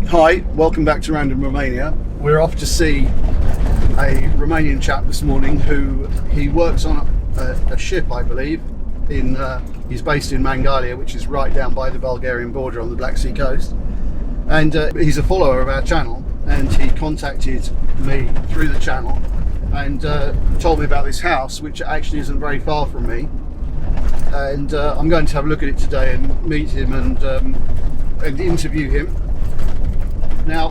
Hi, welcome back to Random Romania. We're off to see a Romanian chap this morning who he works on a ship, I believe. He's based in Mangalia, which is right down by the Bulgarian border on the Black Sea coast. And he's a follower of our channel, and he contacted me through the channel and told me about this house, which actually isn't very far from me. And I'm going to have a look at it today and meet him and interview him. Now,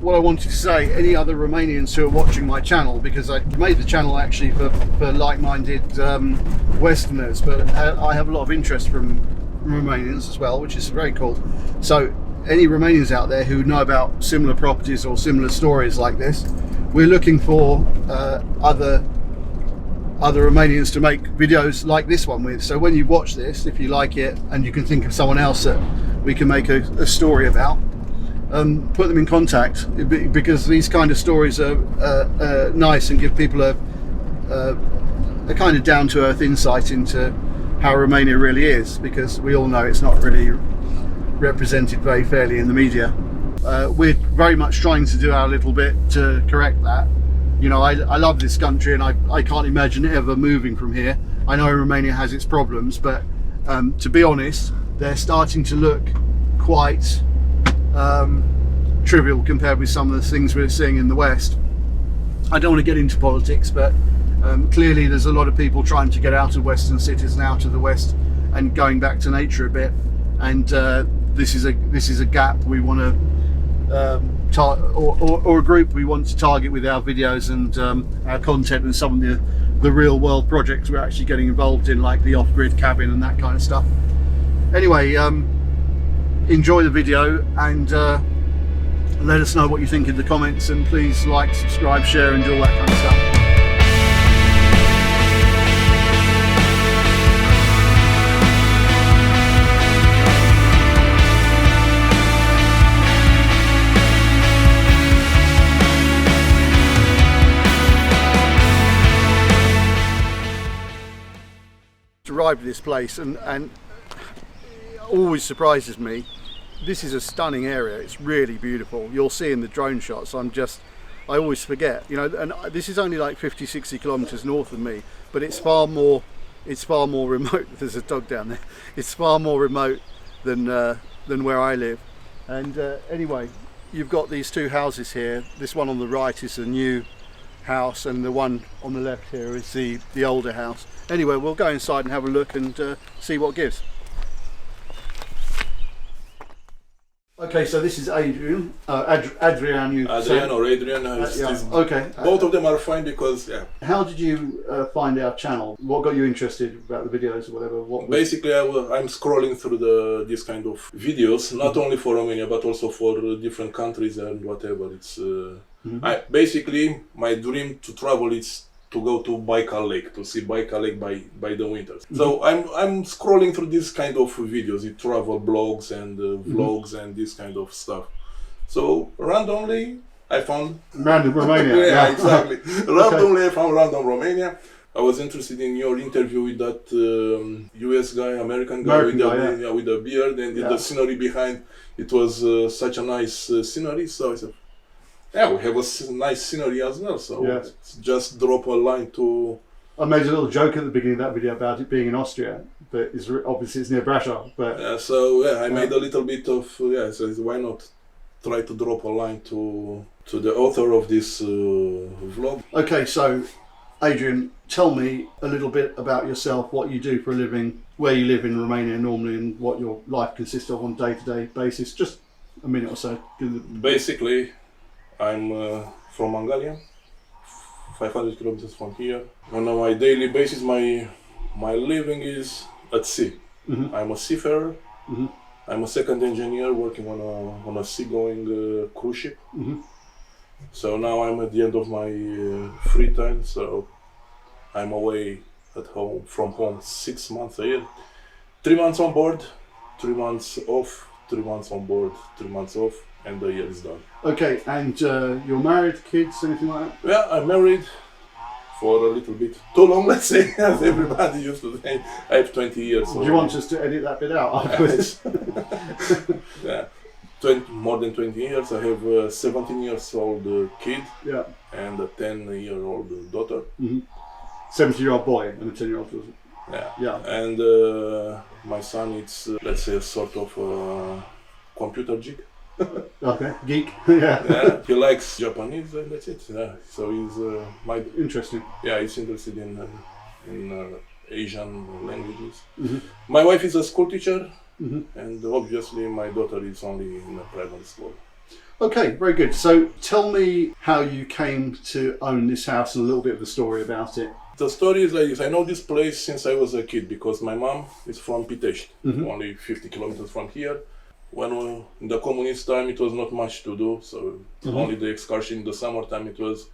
what I wanted to say, any other Romanians who are watching my channel, because I made the channel actually for like-minded Westerners, but I have a lot of interest from Romanians as well, which is very cool. So any Romanians out there who know about similar properties or similar stories like this, we're looking for other Romanians to make videos like this one with. So when you watch this, if you like it and you can think of someone else that we can make a story about, put them in contact, because these kind of stories are nice and give people a kind of down-to-earth insight into how Romania really is, because we all know it's not really represented very fairly in the media. We're very much trying to do our little bit to correct that. You know, I love this country and I can't imagine ever moving from here. I know Romania has its problems, but to be honest, they're starting to look quite trivial compared with some of the things we're seeing in the West. I don't want to get into politics, but clearly there's a lot of people trying to get out of Western cities and out of the West and going back to nature a bit. And this is a gap we want to or a group we want to target with our videos and our content, and some of the real world projects we're actually getting involved in, like the off-grid cabin and that kind of stuff. Anyway, enjoy the video and let us know what you think in the comments, and please like, subscribe, share and do all that kind of stuff. Arrived at this place and always surprises me. This is a stunning area. It's really beautiful. You'll see in the drone shots. I always forget, you know, and this is only like 50-60 kilometers north of me, but it's far more remote. There's a dog down there. It's far more remote than where I live. And anyway, you've got these two houses here. This one on the right is a new house, and the one on the left here is the older house. Anyway, we'll go inside and have a look and see what gives. Okay, so this is Adrian. Adrian, you Adrian or Adrian. Okay. Both of them are fine because, yeah. How did you find our channel? What got you interested about the videos or whatever? Basically, I'm scrolling through this kind of videos, not only for Romania but also for different countries and whatever. It's basically my dream to travel is to go to Baikal Lake, to see Baikal Lake by the winters. So I'm scrolling through this kind of videos, the travel blogs and vlogs and this kind of stuff. So randomly I found Random Romania. yeah, exactly. Randomly I found Random Romania. I was interested in your interview with that US guy, American guy with the beard, and the scenery behind. It was such a nice scenery, so I said, yeah, we have a nice scenery as well, so just drop a line to... I made a little joke at the beginning of that video about it being in Austria, but obviously it's near Brasov. But I made a little bit of, so why not try to drop a line to the author of this vlog. Okay, so Adrian, tell me a little bit about yourself, what you do for a living, where you live in Romania normally, and what your life consists of on a day-to-day basis. Just a minute or so. Basically, I'm from Mangalia, 500 kilometers from here. On my daily basis, my living is at sea. I'm a seafarer. I'm a second engineer working on a seagoing cruise ship. So now I'm at the end of my free time, so I'm away from home 6 months a year. 3 months on board, 3 months off, 3 months on board, 3 months off, and the year is done. Okay, and you're married, kids, anything like that? Yeah, I'm married for a little bit too long, let's say, as everybody used to say. I have 20 years. Do you want us to edit that bit out afterwards? Yeah. more than 20 years. I have a 17 years old kid Yeah. and a 10-year-old daughter. 70-year-old boy and a 10-year-old daughter. Yeah. Yeah. And my son, it's let's say a sort of computer geek. Okay, geek. Yeah. Yeah. He likes Japanese and that's it. Yeah. So he's Interesting. yeah, he's interested in Asian languages. My wife is a school teacher, and obviously my daughter is only in a private school. Okay, very good. So tell me how you came to own this house and a little bit of the story about it. The story is like this. I know this place since I was a kid because my mom is from Pitești, only 50 kilometers from here. When in the communist time it was not much to do, so only the excursion in the summertime it was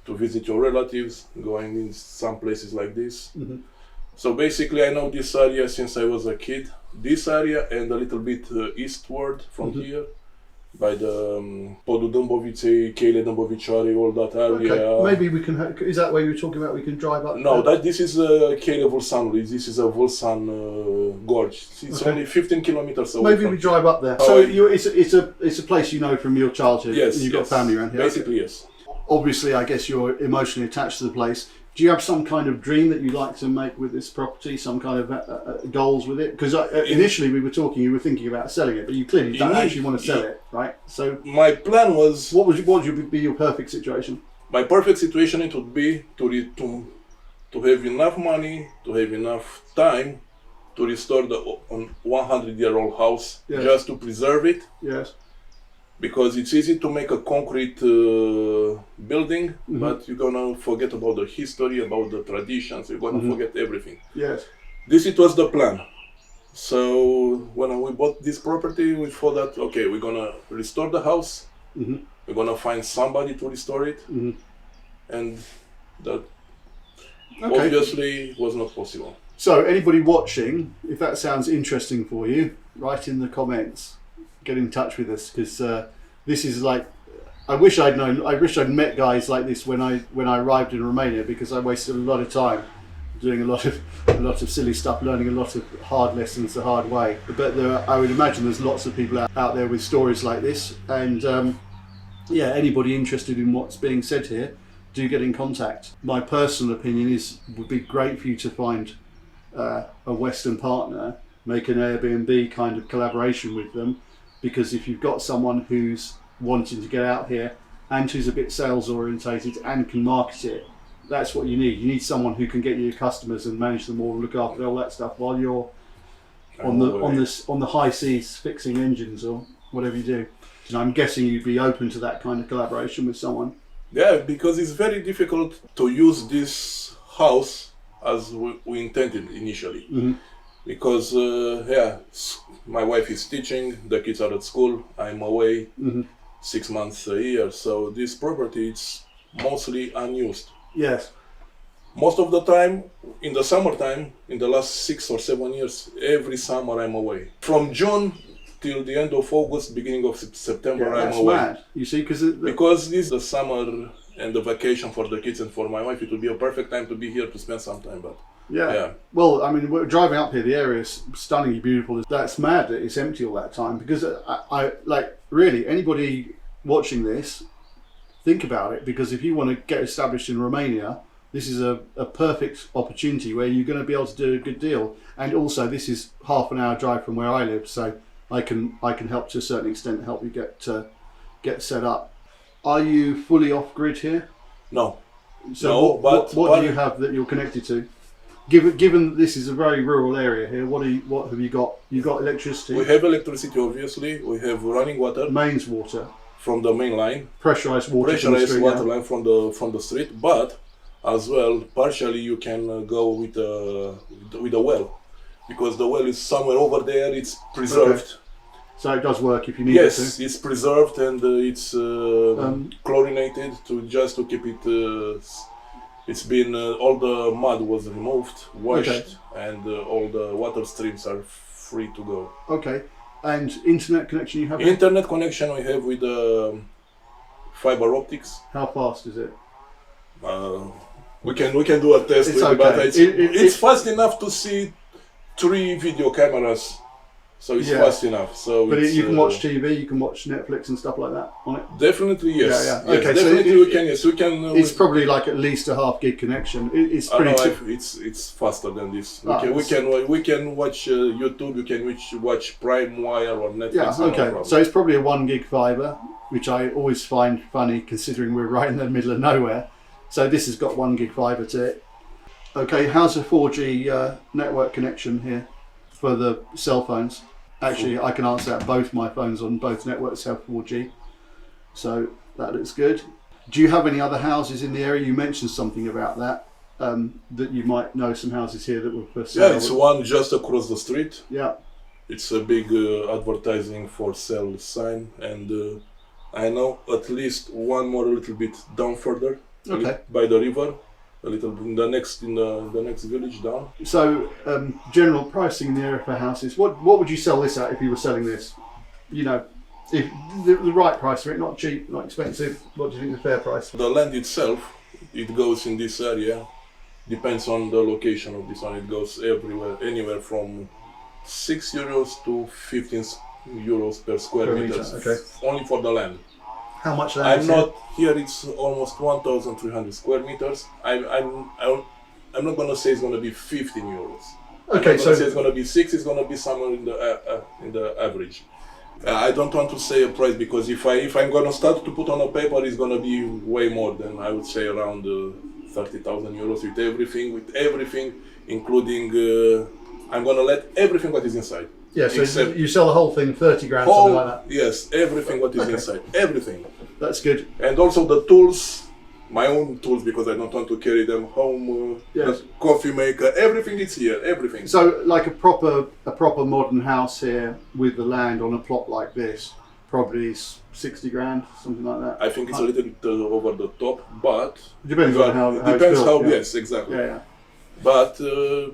to visit your relatives, going in some places like this. So basically I know this area since I was a kid. This area and a little bit eastward from here, by the Podul Dâmboviței, Cheile Dâmbovicioare, all that area. Okay, maybe we can, is that where you were talking about we can drive up? No, this is Cheile Vulsanului, this is a Vulsan gorge. It's only 15 kilometers away. Maybe we drive up there. So it's a place you know from your childhood. Yes, You've got family around here. Basically, yes. Obviously, I guess you're emotionally attached to the place. Do you have some kind of dream that you'd like to make with this property? Some kind of goals with it? Because initially we were talking, you were thinking about selling it, but you clearly don't actually want to sell it, right? So my plan was... What would be your perfect situation? My perfect situation it would be to have enough money, to have enough time to restore the 100-year-old house, just to preserve it. Yes. Because it's easy to make a concrete building, but you're gonna forget about the history, about the traditions, you're gonna forget everything. Yes. It was the plan. So when we bought this property, we thought that, okay, we're gonna restore the house, we're gonna find somebody to restore it, and that obviously was not possible. So anybody watching, if that sounds interesting for you, write in the comments. Get in touch with us, because this is like, I wish I'd met guys like this when I arrived in Romania, because I wasted a lot of time doing a lot of silly stuff, learning a lot of hard lessons the hard way. But I would imagine there's lots of people out there with stories like this, and yeah, anybody interested in what's being said here, do get in contact. My personal opinion would be great for you to find a Western partner, make an Airbnb kind of collaboration with them. Because if you've got someone who's wanting to get out here and who's a bit sales orientated and can market it, that's what you need. You need someone who can get you customers and manage them all, look after all that stuff while you're on the high seas fixing engines or whatever you do. And I'm guessing you'd be open to that kind of collaboration with someone. Yeah, because it's very difficult to use this house as we intended initially. Because my wife is teaching, the kids are at school, I'm away 6 months a year, so this property is mostly unused. Yes. Most of the time, in the summertime, in the last 6 or 7 years, every summer I'm away. From June till the end of August, beginning of September, I'm away. That's mad. You see, because this is the summer and the vacation for the kids and for my wife, it would be a perfect time to be here to spend some time, but yeah. Well, I mean, we're driving up here. The area is stunningly beautiful. That's mad that it's empty all that time. Because I like, really, anybody watching this, think about it. Because if you want to get established in Romania, this is a perfect opportunity where you're going to be able to do a good deal. And also, this is half an hour drive from where I live, so I can help to a certain extent, help you get set up. Are you fully off grid here? No. So no, what do you have that you're connected to? Given that this is a very rural area here, what have you got? You've got electricity? We have electricity, obviously. We have running water. Mains water. From the main line. Pressurized water. Pressurized water line from the street, but as well, partially you can go with a well, because the well is somewhere over there. It's preserved. Okay. So it does work if you need it to. Yes, it's preserved and it's chlorinated to keep it. It's been all the mud was removed, washed, and all the water streams are free to go. Okay, and internet connection you have? Internet connection we have with fiber optics. How fast is it? We can do a test. It's okay. But it's fast enough to see 3 video cameras so it's fast enough. So but it's, you can watch TV, you can watch Netflix and stuff like that on it. Definitely yes. Yeah. Yes, Okay, definitely so we can. Yes, we can. It's probably like at least a half gig connection. It's pretty. It's faster than this. We can watch YouTube. You can watch Prime Wire or Netflix. Yeah. Okay. So it's probably a 1 gig fiber, which I always find funny considering we're right in the middle of nowhere. So this has got 1 gig fiber to it. Okay. How's the 4G network connection here for the cell phones? Actually, I can answer that. Both my phones on both networks have 4G, so that looks good. Do you have any other houses in the area? You mentioned something about that, that you might know some houses here that were for sale. Yeah, it's one just across the street. Yeah. It's a big advertising for sale sign, and I know at least one more a little bit down further, by the river. A little in the next village down. So general pricing in the area for houses. What would you sell this at if you were selling this? You know, if the right price for it, not cheap, not expensive. What do you think the fair price? The land itself, it goes in this area. Depends on the location of this one. It goes everywhere, anywhere from €6 to €15 per square meter. Okay. Only for the land. How much land? I'm not here. It's almost 1,300 square meters. I'm not gonna say it's gonna be €15. Okay, so say it's gonna be 6. It's gonna be somewhere in the average. I don't want to say a price because if I'm gonna start to put on a paper, it's gonna be way more than I would say around €30,000 with everything, including. I'm gonna let everything what is inside. Yeah, so you sell the whole thing 30 grand, something like that? Yes, everything what is inside, everything. That's good. And also the tools, my own tools, because I don't want to carry them home, yes. Coffee maker, everything is here, everything. So like a proper modern house here with the land on a plot like this, probably is 60 grand, something like that? I think it's a little bit over the top, but... Depends on how depends it's built, how, yes, exactly. Yeah. But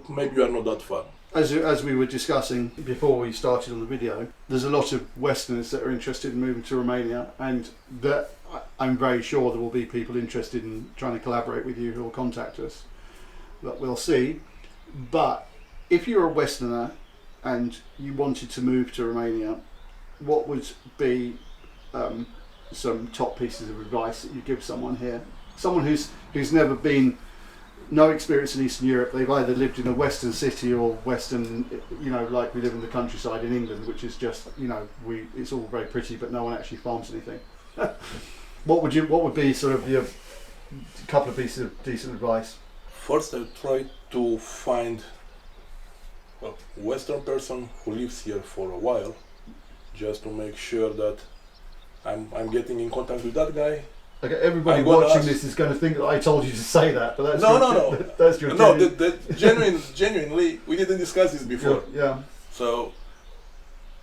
maybe you are not that far. As we were discussing before we started on the video, there's a lot of Westerners that are interested in moving to Romania, and that I'm very sure there will be people interested in trying to collaborate with you who will contact us. But we'll see. But if you're a Westerner and you wanted to move to Romania, what would be some top pieces of advice that you give someone here? Someone who's never been, no experience in Eastern Europe. They've either lived in a Western city or Western, like we live in the countryside in England, which is just, it's all very pretty, but no one actually farms anything. What would be sort of your couple of pieces of decent advice? First, I try to find a Western person who lives here for a while, just to make sure that I'm getting in contact with that guy. Okay, everybody watching this is going to think that I told you to say that, but that's no. That's your genuinely, we didn't discuss this before. Yeah. So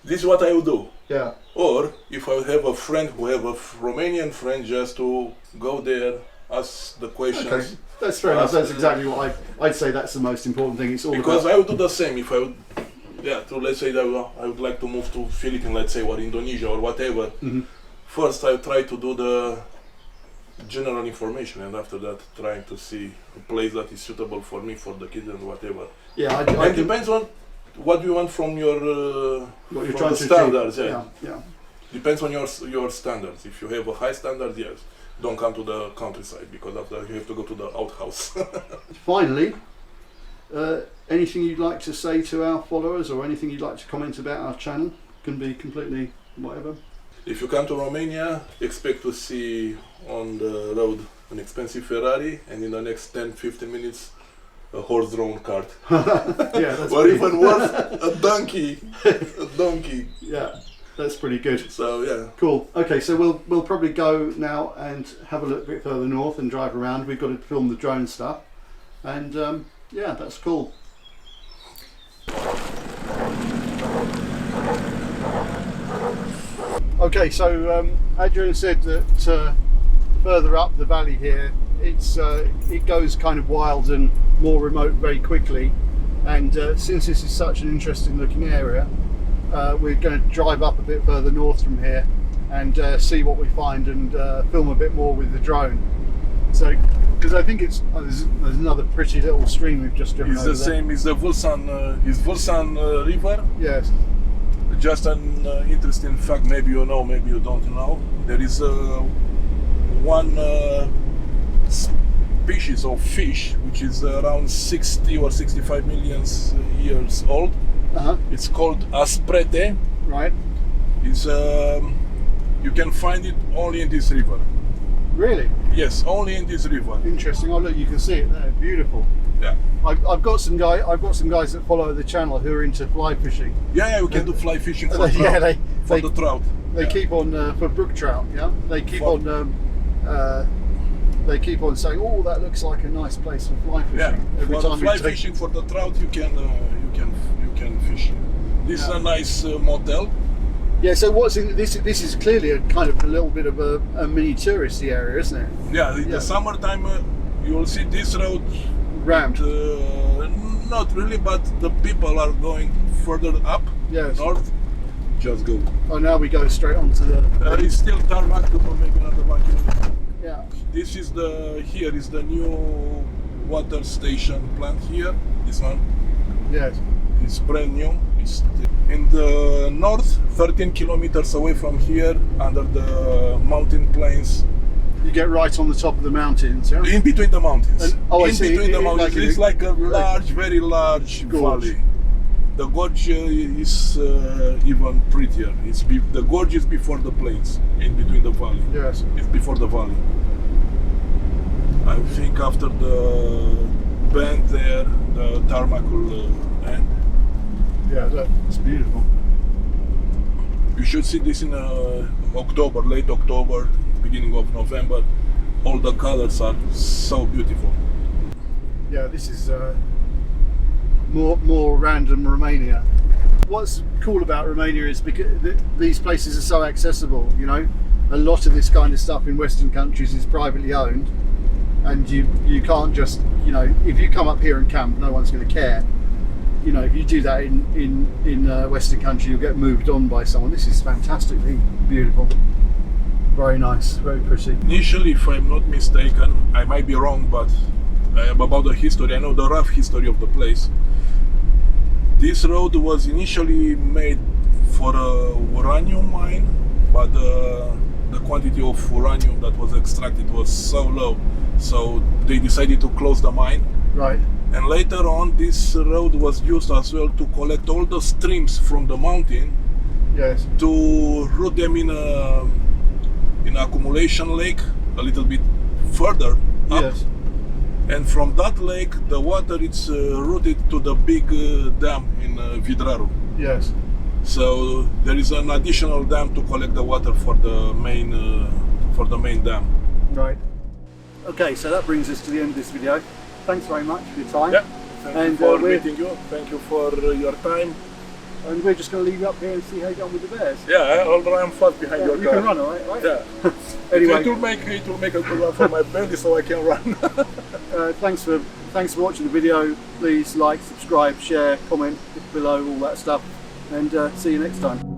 this is what I would do. Yeah. Or if I have a friend who have a Romanian friend, just to go there, ask the questions. Okay, that's fair enough. That's exactly what I'd say. That's the most important thing. It's all because I would do the same if I would. Yeah, let's say that I would like to move to Philippines, let's say, or Indonesia or whatever. Mm-hmm. First, I try to do the general information, and after that trying to see a place that is suitable for me, for the kids and whatever. Yeah, it depends on what you want from your what you're from trying the to standards. Yeah. Depends on your standards. If you have a high standard, yes, don't come to the countryside, because after you have to go to the outhouse. Finally, anything you'd like to say to our followers, or anything you'd like to comment about our channel? Can be completely whatever. If you come to Romania, expect to see on the road an expensive Ferrari, and in the next 10-15 minutes a horse-drawn cart. Yeah, that's or even worse, a donkey. Yeah, that's pretty good. So yeah. Cool. Okay, so we'll probably go now and have a look a bit further north and drive around. We've got to film the drone stuff, and yeah, that's cool. Okay, so Adrian said that further up the valley here, it goes kind of wild and more remote very quickly, and since this is such an interesting looking area, we're going to drive up a bit further north from here and see what we find, and film a bit more with the drone. So, because I think there's another pretty little stream we've just driven over there. It's the same. It's the Vulsan River. Yes. Just an interesting fact, maybe you know, maybe you don't know. There is one species of fish which is around 60 or 65 million years old. It's called asprete. Right. It's you can find it only in this river. Really? Yes, only in this river. Interesting. Oh look, you can see it there. Beautiful. Yeah. I've got some guys that follow the channel who are into fly fishing. Yeah, we can do fly fishing for trout. Yeah, for the trout. They keep on for brook trout. Yeah. They keep on saying, "Oh, that looks like a nice place for fly fishing." Yeah. Every For time fly fishing for the trout, you can fish. This is a nice motel. Yeah. So what's in this? This is clearly a kind of a little bit of a mini touristy area, isn't it? Yeah. In the summertime, you will see this road rammed. Not really, but the people are going further up north. Just go. Oh, now we go straight onto the. There is still tarmac to maybe another 1 kilometer. Yeah. This is here is the new water station plant here. This one. Yes. It's brand new. It's in the north, 13 kilometers away from here, under the mountain plains. You get right on the top of the mountains, yeah? In between the mountains. I see. Between the mountains. Like it's like a large, very large gorge. valley. The gorge is even prettier. The gorge is before the plains, in between the valley. Yes. It's before the valley. I think after the bend there, the tarmac will end. Yeah, that's beautiful. You should see this in October, late October, beginning of November. All the colors are so beautiful. Yeah, this is more random Romania. What's cool about Romania is because these places are so accessible. You know, a lot of this kind of stuff in Western countries is privately owned, and you can't just, you know, if you come up here and camp, no one's going to care. You know, if you do that in Western country, you'll get moved on by someone. This is fantastically beautiful. Very nice, very pretty. Initially, if I'm not mistaken, I might be wrong, but about the history, I know the rough history of the place. This road was initially made for a uranium mine, but the quantity of uranium that was extracted was so low, so they decided to close the mine. Right. And later on, this road was used as well to collect all the streams from the mountain. Yes. To route them in an accumulation lake a little bit further up. Yes. And from that lake, the water is routed to the big dam in Vidraru. Yes. So there is an additional dam to collect the water for the main dam. Right. Okay, so that brings us to the end of this video. Thanks very much for your time. Yeah. Thank you for meeting you. Thank you for your time. And we're just going to leave you up here and see how you get on with the bears. Yeah, I'll run fast behind your car. You can run, all right? Yeah. Anyway, it will make a good run for my belly, so I can run. thanks for watching the video. Please like, subscribe, share, comment below, all that stuff, and see you next time.